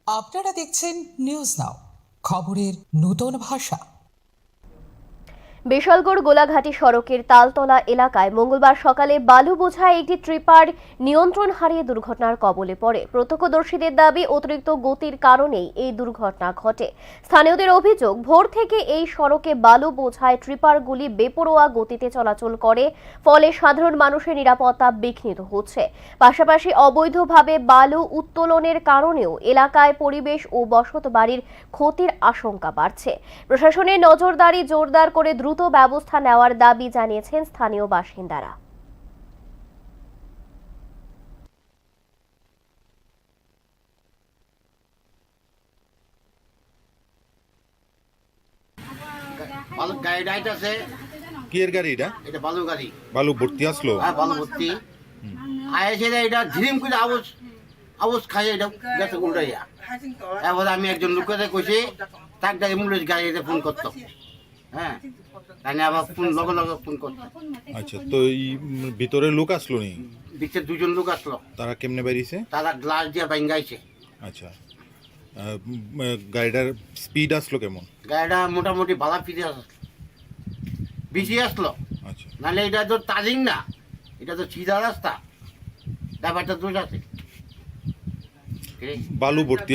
আপনারা দেখছেন news now, খবরের নতুন ভাষা। বিশালগড় গোলাঘাটি সড়কের তালতলা এলাকায় মঙ্গলবার সকালে বালু বোঝায় একটি ট্রিপার নিয়ন্ত্রণ হারিয়ে দুর্ঘটনার কবলে পড়ে। প্রত্যক্ষদর্শীদের দাবি, অতিরিক্ত গতির কারণেই এই দুর্ঘটনা ঘটে। স্থানীয়দের অভিযোগ, ভোর থেকে এই সড়কে বালু বোঝায় ট্রিপারগুলি বেপরোয়া গতিতে চলাচল করে, ফলে সাধারণ মানুষের নিরাপত্তা বিঘ্নিত হচ্ছে। পাশাপাশি অবৈধভাবে বালু উত্তোলনের কারণেও এলাকায় পরিবেশ ও বসতবাড়ির ক্ষতির আশঙ্কা বাড়ছে। প্রশাসনের নজরদারি জোরদার করে দ্রুত ব্যবস্থা নেওয়ার দাবি জানিয়েছেন স্থানীয় বাসিন্দারা। বালু গাড়িটা আছে। কি এর গাড়ি এটা? এটা বালু গাড়ি। বালু ভর্তি আসলো? হ্যাঁ, বালু ভর্তি আয়েছে। এটা ঝিরিম করে আওয়াজ খাই এটা গেছে উল্টাইয়া। এবার আমি একজন লোকের কইছি, তাকে অ্যাম্বুলেন্স গাড়িতে ফোন করতো। হ্যাঁ, তাই আবার ফোন লগে লগে ফোন করতো। আচ্ছা, তো এই ভিতরে লোক আসলো নি? দিচ্ছে দুজন লোক আসলো। তারা কেমনে বেরিয়েছে? তারা গ্লাস দিয়ে ভাঙ্গাইছে। আচ্ছা, গাড়িটার স্পিড আসলো কেমন? গাড়িটা মোটামুটি বালা ফিরে আসলো, বেশি আসলো। আচ্ছা, নাহলে এটা তো টার্নিং না, এটা তো সিধা রাস্তা। ব্যাপারটা দোষ আছে। বালু ভর্তি